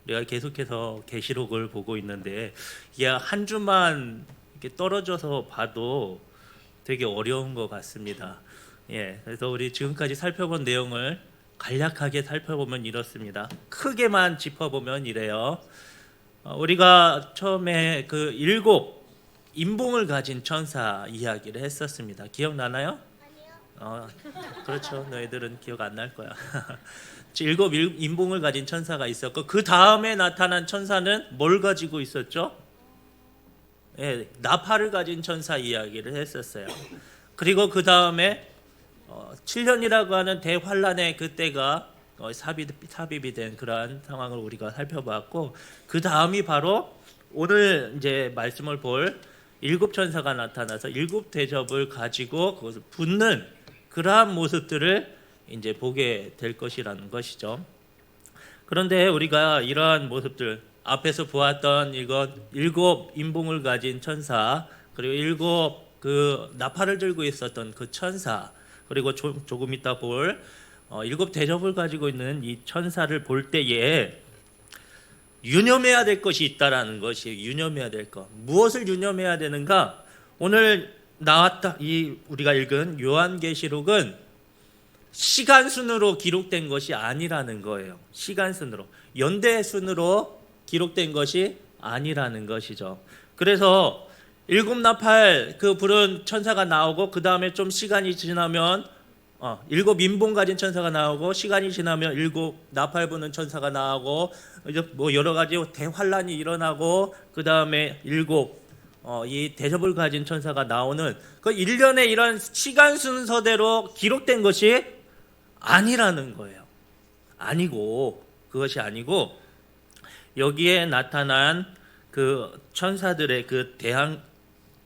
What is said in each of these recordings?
우리가 계속해서 계시록을 보고 있는데 이게 한 주만 이렇게 떨어져서 봐도 되게 어려운 것 같습니다. 그래서 우리 지금까지 살펴본 내용을 간략하게 살펴보면 이렇습니다. 크게만 짚어보면 이래요. 우리가 처음에 그 7 인봉을 가진 천사 이야기를 했었습니다. 기억나나요? 그렇죠. 너희들은 기억 안 날 거야. 7 인봉을 가진 천사가 있었고 그 다음에 나타난 천사는 뭘 가지고 있었죠? 나팔을 가진 천사 이야기를 했었어요. 그리고 그 다음에 7년이라고 하는 대환란의 그때가 삽입이 된 그러한 상황을 우리가 살펴봤고, 그 다음이 바로 오늘 이제 말씀을 볼 7천사가 나타나서 7대접을 가지고 그것을 붓는 그러한 모습들을 이제 보게 될 것이라는 것이죠. 그런데 우리가 이러한 모습들, 앞에서 보았던 이것 7인봉을 가진 천사, 그리고 7 나팔을 들고 있었던 그 천사, 그리고 조금 이따 볼 7대접을 가지고 있는 이 천사를 볼 때에 유념해야 될 것이 있다라는 것이, 유념해야 될 것. 무엇을 유념해야 되는가? 오늘 나왔다 우리가 읽은 요한계시록은 시간 순으로 기록된 것이 아니라는 거예요. 시간 순으로, 연대 순으로 기록된 것이 아니라는 것이죠. 그래서 7나팔 그 부른 천사가 나오고 그 다음에 좀 시간이 지나면 7인봉 가진 천사가 나오고, 시간이 지나면 7나팔 부는 천사가 나오고, 이제 뭐 여러 가지 대환란이 일어나고, 그 다음에 이 대접을 가진 천사가 나오는 그 일련의 이런 시간 순서대로 기록된 것이 아니라는 거예요. 그것이 아니고 여기에 나타난 그 천사들의 그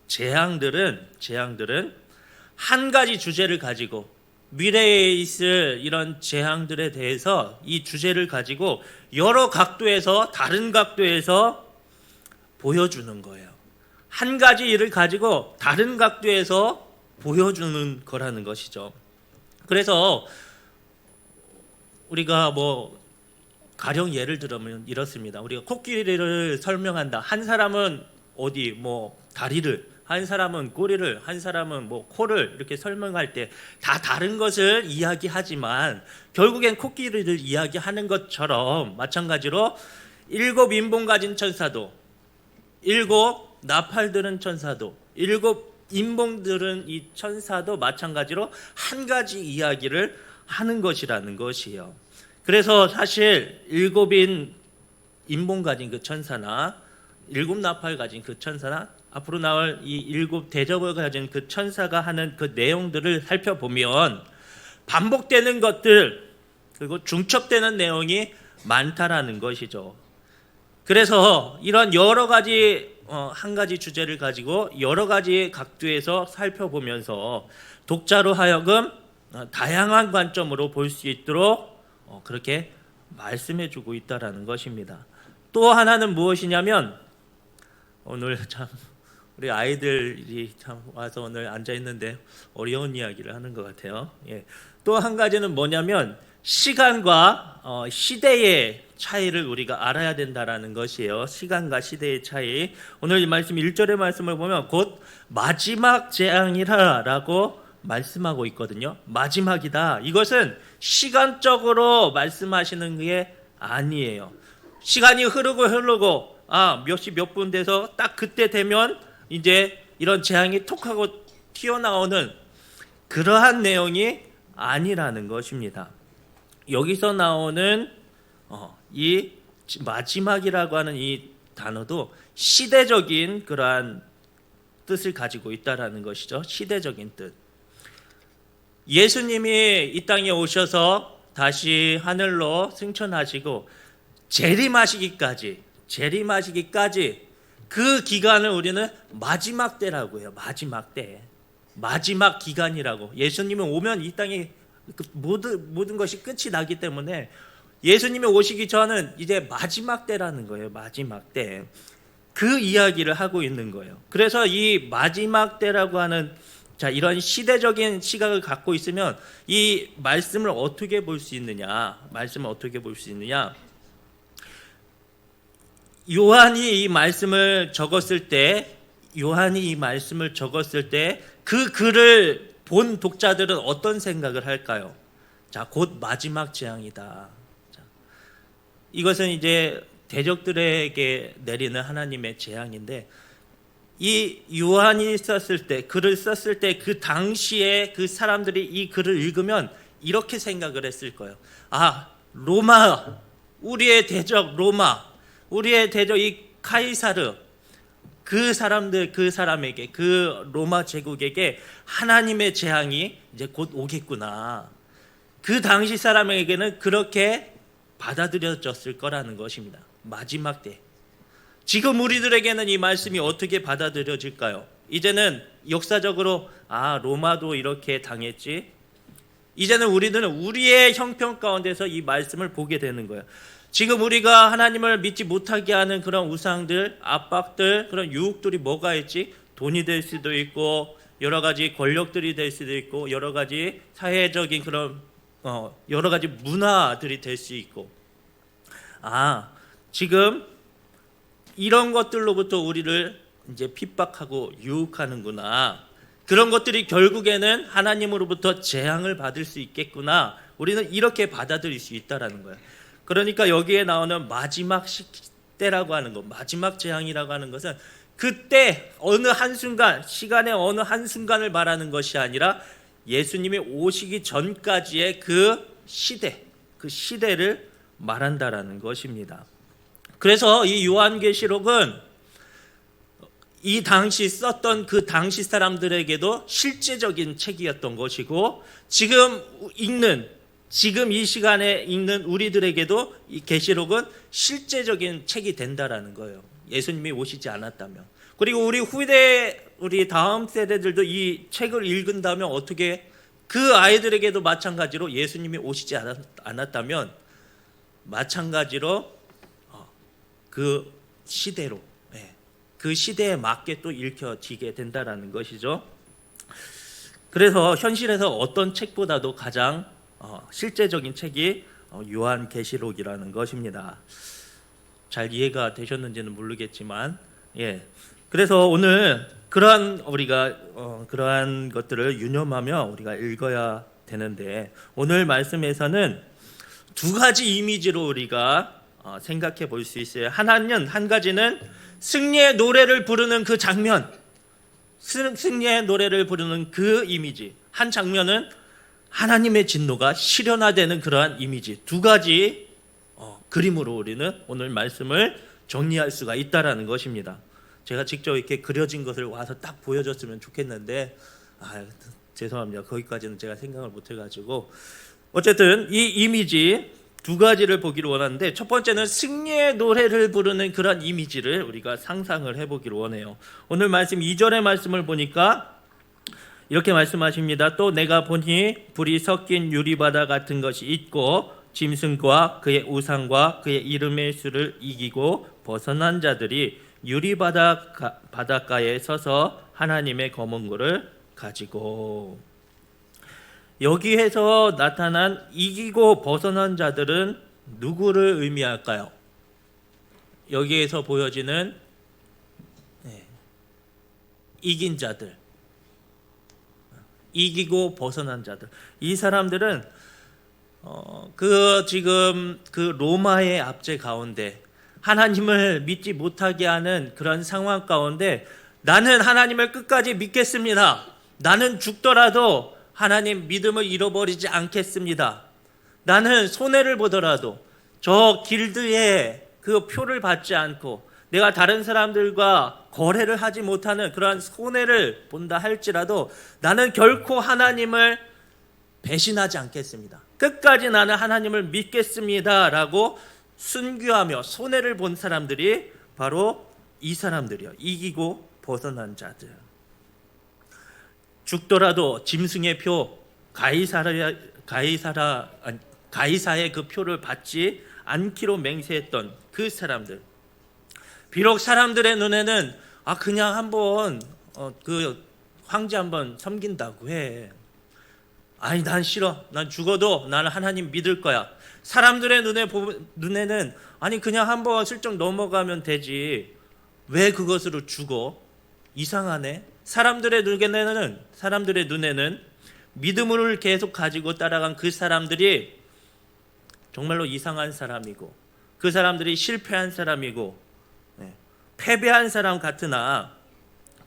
재앙들은 한 가지 주제를 가지고, 미래에 있을 이런 재앙들에 대해서 이 주제를 가지고 여러 각도에서, 다른 각도에서 보여주는 거예요. 한 가지 일을 가지고 다른 각도에서 보여주는 거라는 것이죠. 그래서 우리가 가령 예를 들면 이렇습니다. 우리가 코끼리를 설명한다. 한 사람은 다리를, 한 사람은 꼬리를, 한 사람은 코를 이렇게 설명할 때 다 다른 것을 이야기하지만 결국엔 코끼리를 이야기하는 것처럼 마찬가지로 7인봉 가진 천사도, 7나팔 들은 천사도, 7인봉 들은 이 천사도 마찬가지로 한 가지 이야기를 하는 것이라는 것이에요. 그래서 사실 7인봉 가진 그 천사나 7나팔 가진 그 천사나 앞으로 나올 이 7대접을 가진 그 천사가 하는 그 내용들을 살펴보면 반복되는 것들, 그리고 중첩되는 내용이 많다라는 것이죠. 그래서 이런 여러 가지 한 가지 주제를 가지고 여러 가지 각도에서 살펴보면서 독자로 하여금 다양한 관점으로 볼 수 있도록 그렇게 말씀해주고 있다라는 것입니다. 또 하나는 무엇이냐면, 오늘 참 우리 아이들이 참 와서 오늘 앉아 있는데 어려운 이야기를 하는 것 같아요. 또 한 가지는 뭐냐면 시간과 시대의 차이를 우리가 알아야 된다라는 것이에요. 시간과 시대의 차이. 오늘 이 말씀 1절의 말씀을 보면 곧 마지막 재앙이라라고 말씀하고 있거든요. 마지막이다. 이것은 시간적으로 말씀하시는 게 아니에요. 시간이 흐르고 몇 시 몇 분 돼서 딱 그때 되면 이제 이런 재앙이 톡 하고 튀어나오는 그러한 내용이 아니라는 것입니다. 여기서 나오는 이 마지막이라고 하는 이 단어도 시대적인 그러한 뜻을 가지고 있다라는 것이죠. 시대적인 뜻. 예수님이 이 땅에 오셔서 다시 하늘로 승천하시고 재림하시기까지 그 기간을 우리는 마지막 때라고 해요. 마지막 때, 마지막 기간이라고. 예수님이 오면 이 땅에 모든 것이 끝이 나기 때문에 예수님이 오시기 전은 이제 마지막 때라는 거예요. 마지막 때. 그 이야기를 하고 있는 거예요. 그래서 이 마지막 때라고 하는 이런 시대적인 시각을 갖고 있으면 이 말씀을 어떻게 볼 수 있느냐? 요한이 이 말씀을 적었을 때 그 글을 본 독자들은 어떤 생각을 할까요? 자, 곧 마지막 재앙이다. 자, 이것은 이제 대적들에게 내리는 하나님의 재앙인데, 이 요한이 썼을 때, 글을 썼을 때 그 당시에 그 사람들이 이 글을 읽으면 이렇게 생각을 했을 거예요. 아, 로마, 우리의 대적 로마, 우리의 대적 이 카이사르, 그 사람에게, 그 로마 제국에게 하나님의 재앙이 이제 곧 오겠구나. 그 당시 사람에게는 그렇게 받아들여졌을 거라는 것입니다. 마지막 때. 지금 우리들에게는 이 말씀이 어떻게 받아들여질까요? 이제는 역사적으로 로마도 이렇게 당했지. 이제는 우리들은 우리의 형편 가운데서 이 말씀을 보게 되는 거예요. 지금 우리가 하나님을 믿지 못하게 하는 그런 우상들, 압박들, 그런 유혹들이 뭐가 있지? 돈이 될 수도 있고, 여러 가지 권력들이 될 수도 있고, 여러 가지 사회적인 그런 여러 가지 문화들이 될 수 있고, 지금 이런 것들로부터 우리를 이제 핍박하고 유혹하는구나. 그런 것들이 결국에는 하나님으로부터 재앙을 받을 수 있겠구나. 우리는 이렇게 받아들일 수 있다라는 거예요. 그러니까 여기에 나오는 마지막 때라고 하는 것, 마지막 재앙이라고 하는 것은 그때 어느 한순간, 시간의 어느 한순간을 말하는 것이 아니라 예수님이 오시기 전까지의 그 시대를 말한다라는 것입니다. 그래서 이 요한계시록은 이 당시 썼던 그 당시 사람들에게도 실제적인 책이었던 것이고, 지금 이 시간에 읽는 우리들에게도 이 계시록은 실제적인 책이 된다라는 거예요. 예수님이 오시지 않았다면. 그리고 우리 다음 세대들도 이 책을 읽은다면 어떻게, 그 아이들에게도 마찬가지로 예수님이 오시지 않았다면 마찬가지로 그 시대로, 그 시대에 맞게 또 읽혀지게 된다라는 것이죠. 그래서 현실에서 어떤 책보다도 가장 실제적인 책이 요한계시록이라는 것입니다. 잘 이해가 되셨는지는 모르겠지만, 그래서 오늘 그러한 것들을 유념하며 우리가 읽어야 되는데, 오늘 말씀에서는 두 가지 이미지로 우리가 생각해 볼 수 있어요. 한 가지는 승리의 노래를 부르는 그 장면, 승리의 노래를 부르는 그 이미지. 한 장면은 하나님의 진노가 실현화되는 그러한 이미지. 두 가지 그림으로 우리는 오늘 말씀을 정리할 수가 있다라는 것입니다. 제가 직접 이렇게 그려진 것을 와서 딱 보여줬으면 좋겠는데 죄송합니다. 거기까지는 제가 생각을 못 해가지고, 어쨌든 이 이미지 두 가지를 보기를 원하는데, 첫 번째는 승리의 노래를 부르는 그런 이미지를 우리가 상상을 해보기를 원해요. 오늘 말씀 2절의 말씀을 보니까 이렇게 말씀하십니다. 또 내가 보니 불이 섞인 유리바다 같은 것이 있고, 짐승과 그의 우상과 그의 이름의 수를 이기고 벗어난 자들이 바닷가에 서서 하나님의 검은고를 가지고. 여기에서 나타난 이기고 벗어난 자들은 누구를 의미할까요? 여기에서 보여지는 이긴 자들, 이기고 벗어난 자들. 이 사람들은 지금 그 로마의 압제 가운데, 하나님을 믿지 못하게 하는 그런 상황 가운데, 나는 하나님을 끝까지 믿겠습니다. 나는 죽더라도 하나님 믿음을 잃어버리지 않겠습니다. 나는 손해를 보더라도 저 길드의 그 표를 받지 않고 내가 다른 사람들과 거래를 하지 못하는 그러한 손해를 본다 할지라도 나는 결코 하나님을 배신하지 않겠습니다. 끝까지 나는 하나님을 믿겠습니다 라고 순교하며 손해를 본 사람들이 바로 이 사람들이요. 이기고 벗어난 자들. 죽더라도 짐승의 표, 가이사의 그 표를 받지 않기로 맹세했던 그 사람들. 비록 사람들의 눈에는 그냥 한번 그 황제 한번 섬긴다고 해. 아니 난 싫어. 난 죽어도 나는 하나님 믿을 거야. 사람들의 눈에는 아니 그냥 한번 슬쩍 넘어가면 되지. 왜 그것으로 죽어? 이상하네. 사람들의 눈에는 믿음을 계속 가지고 따라간 그 사람들이 정말로 이상한 사람이고 그 사람들이 실패한 사람이고 패배한 사람 같으나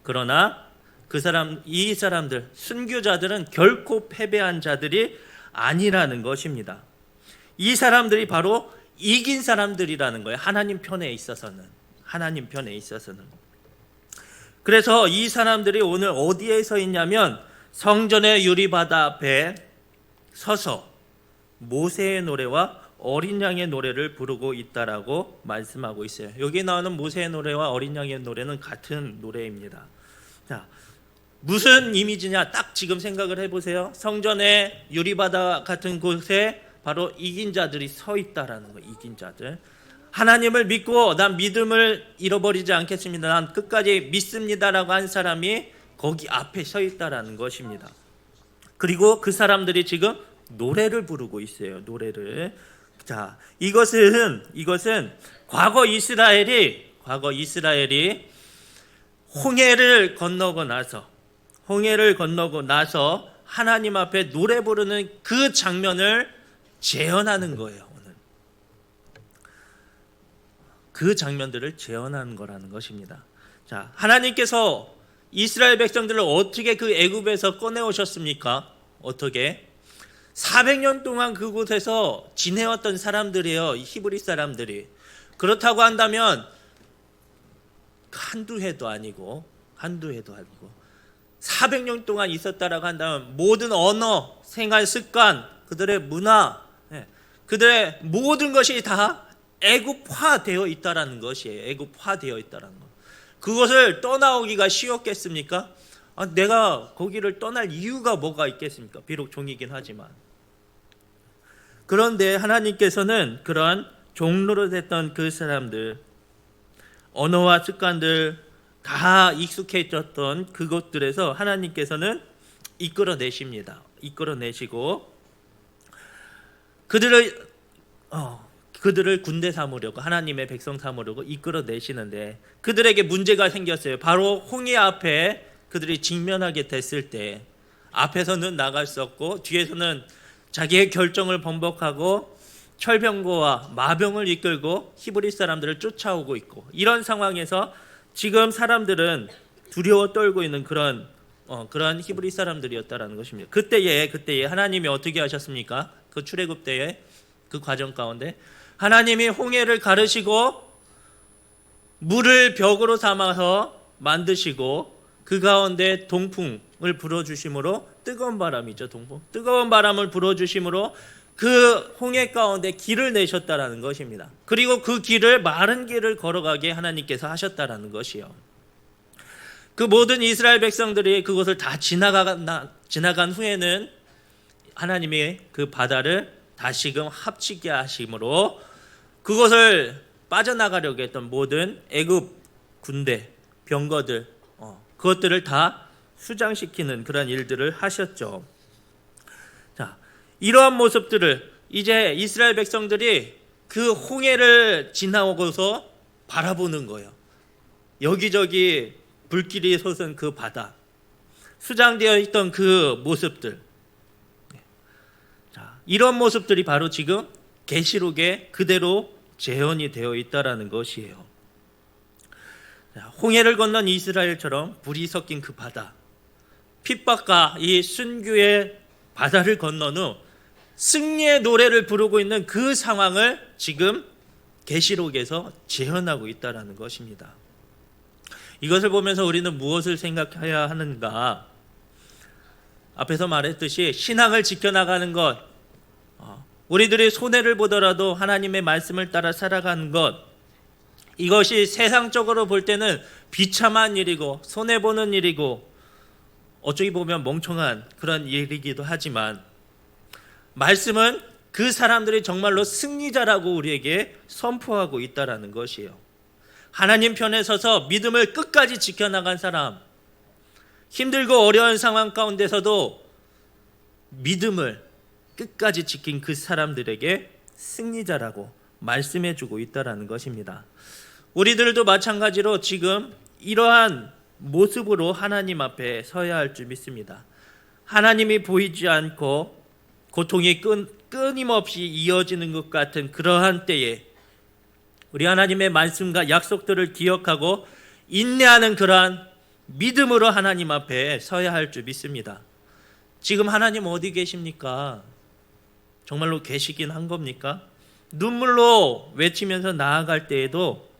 그러나 이 사람들 순교자들은 결코 패배한 자들이 아니라는 것입니다. 이 사람들이 바로 이긴 사람들이라는 거예요. 하나님 편에 있어서는. 그래서 이 사람들이 오늘 어디에 서 있냐면 성전의 유리바다 앞에 서서 모세의 노래와 어린 양의 노래를 부르고 있다라고 말씀하고 있어요. 여기 나오는 모세의 노래와 어린 양의 노래는 같은 노래입니다. 자, 무슨 이미지냐? 딱 지금 생각을 해보세요. 성전의 유리바다 같은 곳에 바로 이긴 자들이 서 있다라는 거예요. 이긴 자들. 하나님을 믿고 난 믿음을 잃어버리지 않겠습니다. 난 끝까지 믿습니다라고 한 사람이 거기 앞에 서 있다라는 것입니다. 그리고 그 사람들이 지금 노래를 부르고 있어요. 노래를. 자, 이것은 과거 이스라엘이 홍해를 건너고 나서 하나님 앞에 노래 부르는 그 장면을 재현하는 거예요. 오늘 그 장면들을 재현하는 거라는 것입니다. 자, 하나님께서 이스라엘 백성들을 어떻게 그 애굽에서 꺼내오셨습니까? 어떻게? 400년 동안 그곳에서 지내왔던 사람들이에요. 히브리 사람들이. 그렇다고 한다면 한두 해도 아니고 400년 동안 있었다라고 한다면 모든 언어, 생활 습관, 그들의 문화, 그들의 모든 것이 다 애굽화되어 있다라는 것이에요. 애굽화되어 있다라는 것. 그것을 떠나오기가 쉬웠겠습니까? 내가 거기를 떠날 이유가 뭐가 있겠습니까? 비록 종이긴 하지만. 그런데 하나님께서는 그런 종로로 됐던 그 사람들, 언어와 습관들 다 익숙해졌던 그곳들에서 하나님께서는 이끌어내십니다. 이끌어내시고 그들을 군대 삼으려고, 하나님의 백성 삼으려고 이끌어내시는데 그들에게 문제가 생겼어요. 바로 홍해 앞에 그들이 직면하게 됐을 때 앞에서는 나갈 수 없고 뒤에서는 자기의 결정을 번복하고 철병거와 마병을 이끌고 히브리 사람들을 쫓아오고 있고, 이런 상황에서 지금 사람들은 두려워 떨고 있는 그런 히브리 사람들이었다라는 것입니다. 그때에 하나님이 어떻게 하셨습니까? 그 출애굽 때의 그 과정 가운데 하나님이 홍해를 가르시고 물을 벽으로 삼아서 만드시고 그 가운데 동풍을 불어주심으로, 뜨거운 바람이죠. 뜨거운 바람을 불어주심으로 그 홍해 가운데 길을 내셨다라는 것입니다. 그리고 그 마른 길을 걸어가게 하나님께서 하셨다라는 것이요. 그 모든 이스라엘 백성들이 그것을 다 지나간 후에는 하나님이 그 바다를 다시금 합치게 하심으로 그것을 빠져나가려고 했던 모든 애굽 군대, 병거들, 그것들을 다 수장시키는 그런 일들을 하셨죠. 자, 이러한 모습들을 이제 이스라엘 백성들이 그 홍해를 지나오고서 바라보는 거예요. 여기저기 불길이 솟은 그 바다, 수장되어 있던 그 모습들. 자, 이런 모습들이 바로 지금 계시록에 그대로 재현이 되어 있다라는 것이에요. 자, 홍해를 건넌 이스라엘처럼 불이 섞인 그 바다, 핍박과 이 순교의 바다를 건넌 후 승리의 노래를 부르고 있는 그 상황을 지금 계시록에서 재현하고 있다라는 것입니다. 이것을 보면서 우리는 무엇을 생각해야 하는가? 앞에서 말했듯이 신앙을 지켜나가는 것, 우리들이 손해를 보더라도 하나님의 말씀을 따라 살아가는 것, 이것이 세상적으로 볼 때는 비참한 일이고 손해보는 일이고 어쩌기 보면 멍청한 그런 일이기도 하지만, 말씀은 그 사람들이 정말로 승리자라고 우리에게 선포하고 있다라는 것이에요. 하나님 편에 서서 믿음을 끝까지 지켜나간 사람, 힘들고 어려운 상황 가운데서도 믿음을 끝까지 지킨 그 사람들에게 승리자라고 말씀해주고 있다라는 것입니다. 우리들도 마찬가지로 지금 이러한 모습으로 하나님 앞에 서야 할 줄 믿습니다. 하나님이 보이지 않고 고통이 끊임없이 이어지는 것 같은 그러한 때에 우리 하나님의 말씀과 약속들을 기억하고 인내하는 그러한 믿음으로 하나님 앞에 서야 할 줄 믿습니다. 지금 하나님 어디 계십니까? 정말로 계시긴 한 겁니까? 눈물로 외치면서 나아갈 때에도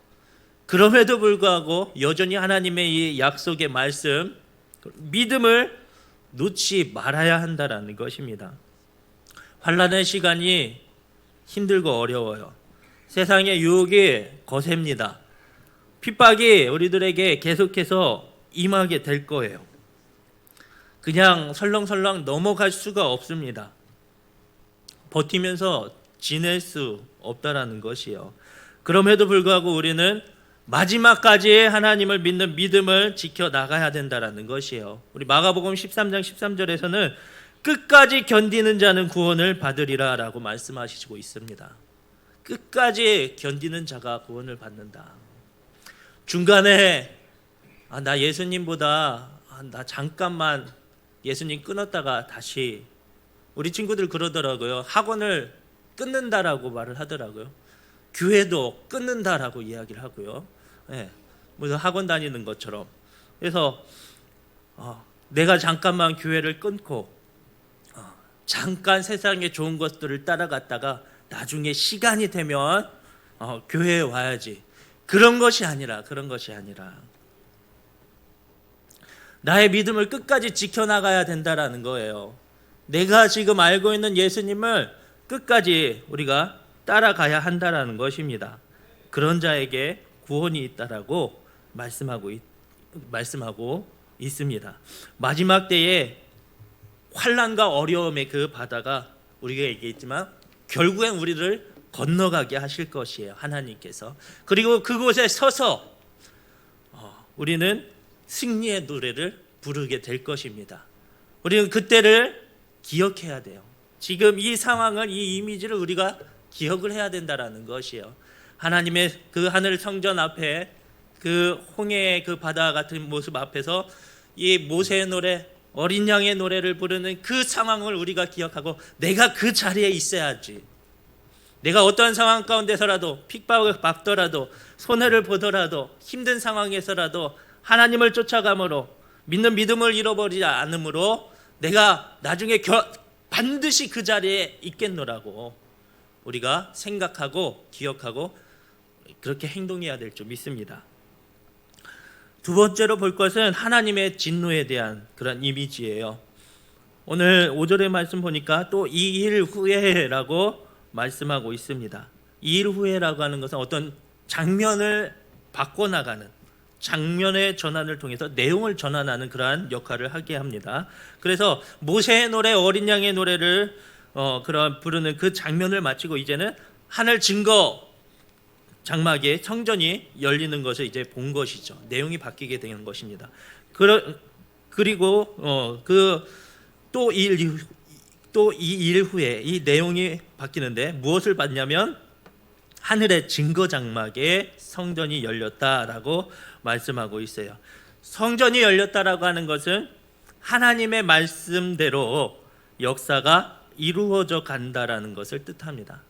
그럼에도 불구하고 여전히 하나님의 이 약속의 말씀, 믿음을 놓지 말아야 한다라는 것입니다. 환난의 시간이 힘들고 어려워요. 세상의 유혹이 거셉니다. 핍박이 우리들에게 계속해서 임하게 될 거예요. 그냥 설렁설렁 넘어갈 수가 없습니다. 버티면서 지낼 수 없다라는 것이요. 그럼에도 불구하고 우리는 마지막까지 하나님을 믿는 믿음을 지켜나가야 된다라는 것이에요. 우리 마가복음 13장 13절에서는 끝까지 견디는 자는 구원을 받으리라 라고 말씀하시고 있습니다. 끝까지 견디는 자가 구원을 받는다. 중간에 나 예수님보다 나 잠깐만 예수님 끊었다가 다시 우리 친구들 그러더라고요. 학원을 끊는다라고 말을 하더라고요. 교회도 끊는다라고 이야기를 하고요. 무슨 학원 다니는 것처럼. 그래서 내가 잠깐만 교회를 끊고 잠깐 세상의 좋은 것들을 따라갔다가 나중에 시간이 되면 교회에 와야지. 그런 것이 아니라 나의 믿음을 끝까지 지켜나가야 된다라는 거예요. 내가 지금 알고 있는 예수님을 끝까지 우리가 따라가야 한다라는 것입니다. 그런 자에게 구원이 있다라고 말씀하고 있습니다. 마지막 때에 환난과 어려움의 그 바다가 우리가 얘기했지만 결국엔 우리를 건너가게 하실 것이에요. 하나님께서. 그리고 그곳에 서서 우리는 승리의 노래를 부르게 될 것입니다. 우리는 그때를 기억해야 돼요. 지금 이 상황을, 이 이미지를 우리가 기억을 해야 된다라는 것이에요. 하나님의 그 하늘 성전 앞에 그 홍해의 그 바다 같은 모습 앞에서 이 모세의 노래, 어린 양의 노래를 부르는 그 상황을 우리가 기억하고 내가 그 자리에 있어야지. 내가 어떤 상황 가운데서라도 핍박을 받더라도 손해를 보더라도 힘든 상황에서라도 하나님을 쫓아감으로 믿는 믿음을 잃어버리지 않으므로 내가 나중에 반드시 그 자리에 있겠노라고 우리가 생각하고 기억하고 그렇게 행동해야 될 줄 믿습니다. 두 번째로 볼 것은 하나님의 진노에 대한 그런 이미지예요. 오늘 5절의 말씀 보니까 또 2일 후에라고 말씀하고 있습니다. 2일 후에라고 하는 것은 어떤 장면을 바꿔나가는 장면의 전환을 통해서 내용을 전환하는 그러한 역할을 하게 합니다. 그래서 모세의 노래, 어린 양의 노래를 그런 부르는 그 장면을 마치고 이제는 하늘 증거 장막에 성전이 열리는 것을 이제 본 것이죠. 내용이 바뀌게 되는 것입니다. 그리고 또 2일 후에 이 내용이 바뀌는데 무엇을 봤냐면 하늘의 증거 장막에 성전이 열렸다라고 말씀하고 있어요. 성전이 열렸다라고 하는 것은 하나님의 말씀대로 역사가 이루어져 간다라는 것을 뜻합니다.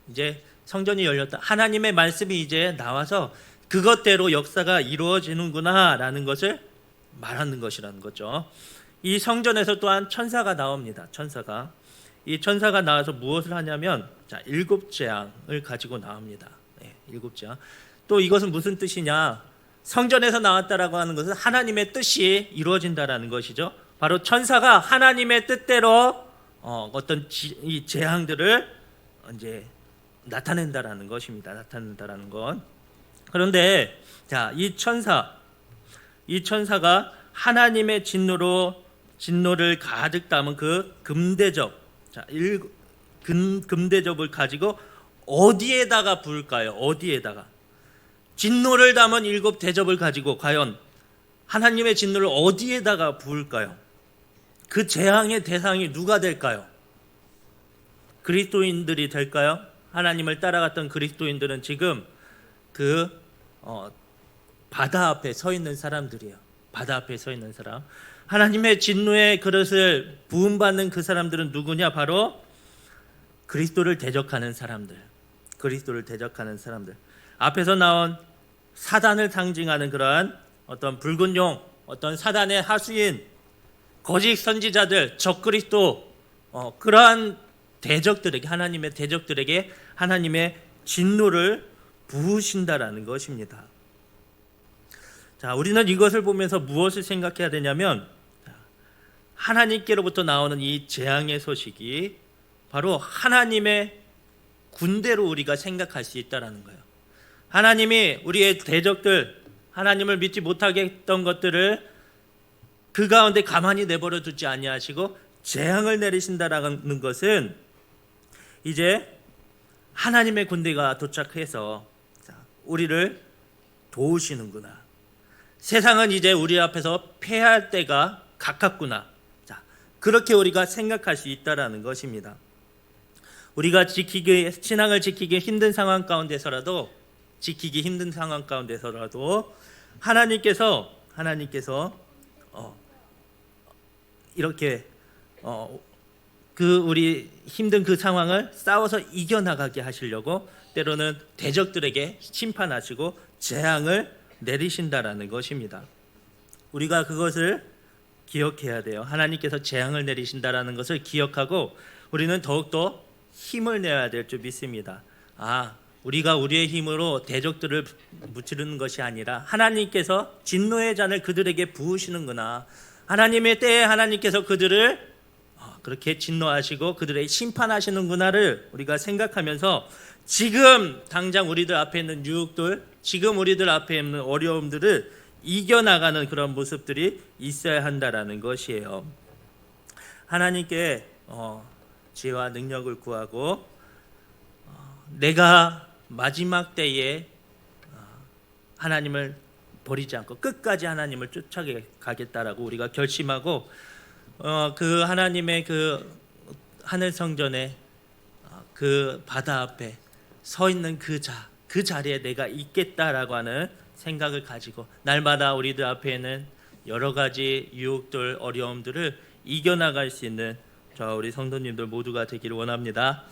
이제 성전이 열렸다. 하나님의 말씀이 이제 나와서 그것대로 역사가 이루어지는구나라는 것을 말하는 것이라는 거죠. 이 성전에서 또한 천사가 나옵니다. 이 천사가 나와서 무엇을 하냐면 7재앙을 가지고 나옵니다. 7재앙. 또 이것은 무슨 뜻이냐? 성전에서 나왔다라고 하는 것은 하나님의 뜻이 이루어진다라는 것이죠. 바로 천사가 하나님의 뜻대로 어떤 이 재앙들을 이제 나타낸다라는 것입니다. 나타낸다라는 것. 그런데 이 천사가 하나님의 진노를 가득 담은 그 금대접을 가지고 어디에다가 부을까요? 어디에다가? 진노를 담은 7대접을 가지고 과연 하나님의 진노를 어디에다가 부을까요? 그 재앙의 대상이 누가 될까요? 그리스도인들이 될까요? 하나님을 따라갔던 그리스도인들은 지금 그 바다 앞에 서 있는 사람들이에요. 바다 앞에 서 있는 사람. 하나님의 진노의 그릇을 부음받는 그 사람들은 누구냐? 바로 그리스도를 대적하는 사람들. 그리스도를 대적하는 사람들. 앞에서 나온 사단을 상징하는 그러한 어떤 붉은 용, 어떤 사단의 하수인, 거짓 선지자들, 적그리스도, 그러한 대적들에게, 하나님의 대적들에게 하나님의 진노를 부으신다라는 것입니다. 자, 우리는 이것을 보면서 무엇을 생각해야 되냐면, 하나님께로부터 나오는 이 재앙의 소식이 바로 하나님의 군대로 우리가 생각할 수 있다는 거예요. 하나님이 우리의 대적들, 하나님을 믿지 못하게 했던 것들을 그 가운데 가만히 내버려 두지 아니하시고 재앙을 내리신다라는 것은 이제 하나님의 군대가 도착해서 우리를 도우시는구나. 세상은 이제 우리 앞에서 패할 때가 가깝구나. 자, 그렇게 우리가 생각할 수 있다라는 것입니다. 우리가 신앙을 지키기 힘든 상황 가운데서라도 하나님께서 이렇게 우리 힘든 그 상황을 싸워서 이겨나가게 하시려고 때로는 대적들에게 심판하시고 재앙을 내리신다라는 것입니다. 우리가 그것을 기억해야 돼요. 하나님께서 재앙을 내리신다라는 것을 기억하고 우리는 더욱더 힘을 내야 될 줄 믿습니다. 우리가 우리의 힘으로 대적들을 무찌르는 것이 아니라 하나님께서 진노의 잔을 그들에게 부으시는구나. 하나님의 때에 하나님께서 그들을 그렇게 진노하시고 그들에게 심판하시는구나를 우리가 생각하면서 지금 당장 우리들 앞에 있는 유혹들, 지금 우리들 앞에 있는 어려움들을 이겨나가는 그런 모습들이 있어야 한다라는 것이에요. 하나님께 지혜와 능력을 구하고 내가 마지막 때에 하나님을 버리지 않고 끝까지 하나님을 쫓아가겠다라고 우리가 결심하고 그 하나님의 그 하늘 성전에 그 바다 앞에 서 있는 그 자리에 내가 있겠다라고 하는 생각을 가지고 날마다 우리들 앞에는 여러 가지 유혹들, 어려움들을 이겨나갈 수 있는 우리 성도님들 모두가 되기를 원합니다.